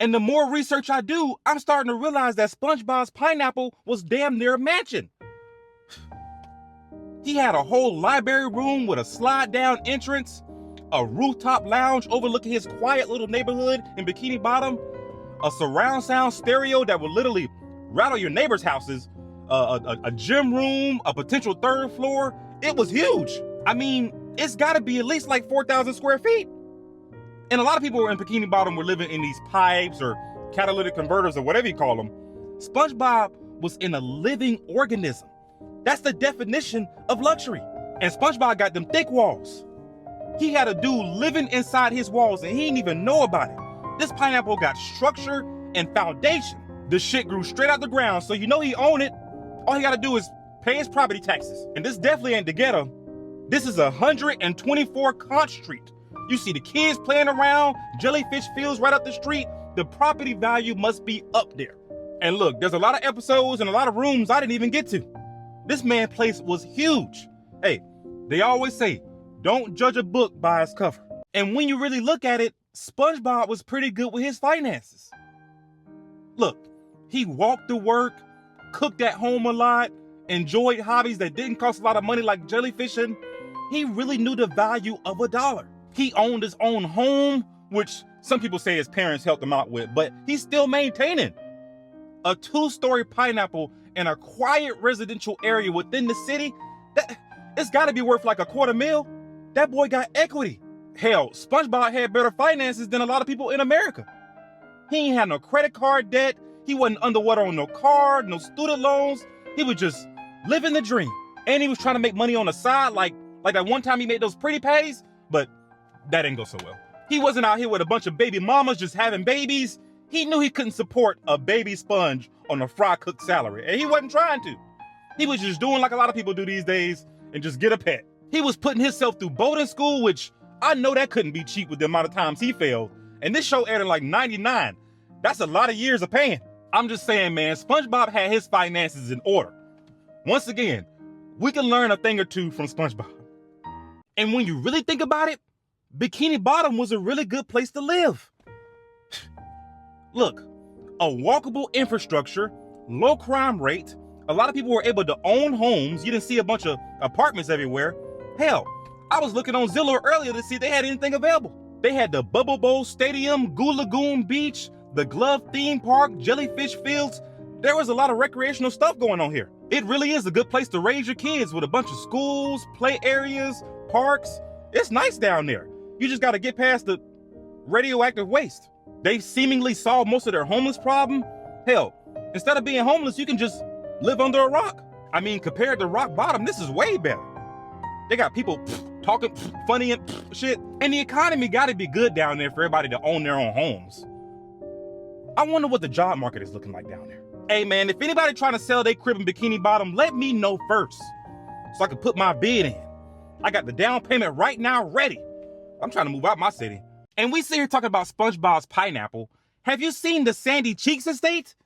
And the more research I do, I'm starting to realize that SpongeBob's pineapple was damn near a mansion. He had a whole library room with a slide-down entrance, a rooftop lounge overlooking his quiet little neighborhood in Bikini Bottom, a surround sound stereo that would literally rattle your neighbors' houses, a gym room, a potential third floor. It was huge. I mean, it's gotta be at least like 4,000 square feet. And a lot of people in Bikini Bottom were living in these pipes or catalytic converters or whatever you call them. SpongeBob was in a living organism. That's the definition of luxury. And SpongeBob got them thick walls. He had a dude living inside his walls and he didn't even know about it. This pineapple got structure and foundation. The shit grew straight out the ground, so you know he owned it. All he gotta do is pay his property taxes. And this definitely ain't the ghetto. This is 124 Conch Street. You see the kids playing around, jellyfish fields right up the street. The property value must be up there. And look, there's a lot of episodes and a lot of rooms I didn't even get to. This man's place was huge. Hey, they always say, don't judge a book by its cover. And when you really look at it, SpongeBob was pretty good with his finances. Look, he walked to work, cooked at home a lot, enjoyed hobbies that didn't cost a lot of money like jellyfishing. He really knew the value of a dollar. He owned his own home, which some people say his parents helped him out with, but he's still maintaining. A 2-story pineapple in a quiet residential area within the city, it's gotta be worth like $250,000. That boy got equity. Hell, SpongeBob had better finances than a lot of people in America. He ain't had no credit card debt. He wasn't underwater on no car, no student loans. He was just living the dream. And he was trying to make money on the side, like that one time he made those pretty pays, but that didn't go so well. He wasn't out here with a bunch of baby mamas just having babies. He knew he couldn't support a baby sponge on a fry cook salary, and he wasn't trying to. He was just doing like a lot of people do these days and just get a pet. He was putting himself through boating school, which I know that couldn't be cheap with the amount of times he failed. And this show aired in like 99. That's a lot of years of paying. I'm just saying, man, SpongeBob had his finances in order. Once again, we can learn a thing or two from SpongeBob. And when you really think about it, Bikini Bottom was a really good place to live. Look, a walkable infrastructure, low crime rate, a lot of people were able to own homes. You didn't see a bunch of apartments everywhere. Hell, I was looking on Zillow earlier to see if they had anything available. They had the Bubble Bowl Stadium, Goo Lagoon Beach, the Glove Theme Park, Jellyfish Fields. There was a lot of recreational stuff going on here. It really is a good place to raise your kids with a bunch of schools, play areas, parks. It's nice down there. You just gotta get past the radioactive waste. They seemingly solved most of their homeless problem. Hell, instead of being homeless, you can just live under a rock. I mean, compared to rock bottom, this is way better. They got people talking funny and shit. And the economy gotta be good down there for everybody to own their own homes. I wonder what the job market is looking like down there. Hey man, if anybody trying to sell their crib in Bikini Bottom, let me know first so I can put my bid in. I got the down payment right now ready. I'm trying to move out my city. And we sit here talking about SpongeBob's pineapple. Have you seen the Sandy Cheeks estate?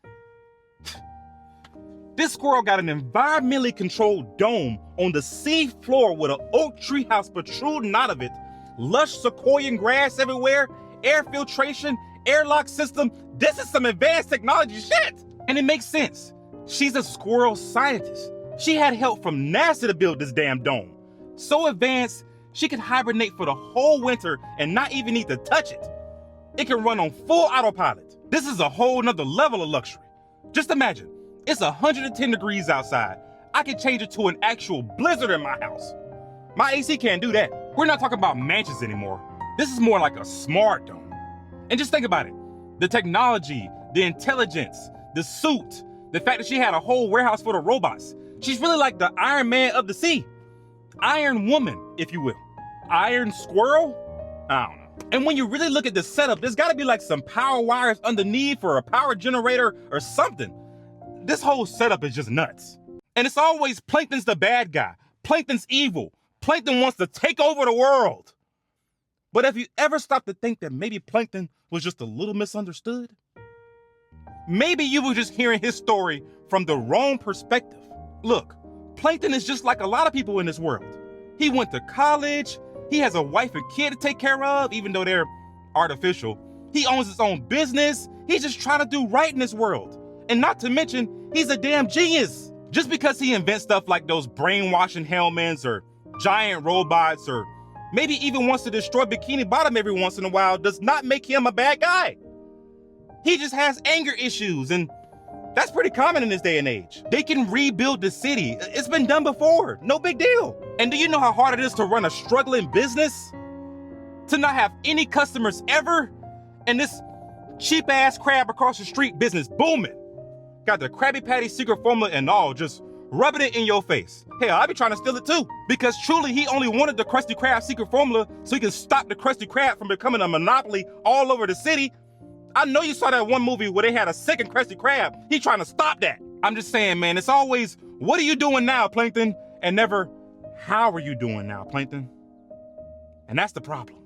This squirrel got an environmentally controlled dome on the sea floor with an oak tree house protruding out of it, lush sequoian grass everywhere, air filtration, airlock system. This is some advanced technology shit. And it makes sense. She's a squirrel scientist. She had help from NASA to build this damn dome. So advanced, she can hibernate for the whole winter and not even need to touch it. It can run on full autopilot. This is a whole nother level of luxury. Just imagine, it's 110 degrees outside. I can change it to an actual blizzard in my house. My AC can't do that. We're not talking about mansions anymore. This is more like a smart dome. And just think about it. The technology, the intelligence, the suit, the fact that she had a whole warehouse full of robots. She's really like the Iron Man of the sea. Iron Woman, if you will. Iron Squirrel? I don't know. And when you really look at the setup, there's gotta be like some power wires underneath for a power generator or something. This whole setup is just nuts. And it's always Plankton's the bad guy. Plankton's evil. Plankton wants to take over the world. But have you ever stopped to think that maybe Plankton was just a little misunderstood? Maybe you were just hearing his story from the wrong perspective. Look, Plankton is just like a lot of people in this world. He went to college. He has a wife and kid to take care of, even though they're artificial. He owns his own business. He's just trying to do right in this world. And not to mention, he's a damn genius. Just because he invents stuff like those brainwashing helmets or giant robots or maybe even wants to destroy Bikini Bottom every once in a while does not make him a bad guy. He just has anger issues, and that's pretty common in this day and age. They can rebuild the city. It's been done before. No big deal. And do you know how hard it is to run a struggling business? To not have any customers ever? And this cheap-ass crab across the street business booming. Got the Krabby Patty secret formula and all, just rubbing it in your face. Hell, I be trying to steal it too. Because truly, he only wanted the Krusty Krab secret formula so he can stop the Krusty Krab from becoming a monopoly all over the city. I know you saw that one movie where they had a second Krusty Krab. He trying to stop that. I'm just saying, man, it's always, what are you doing now, Plankton? And never, how are you doing now, Plankton? And that's the problem.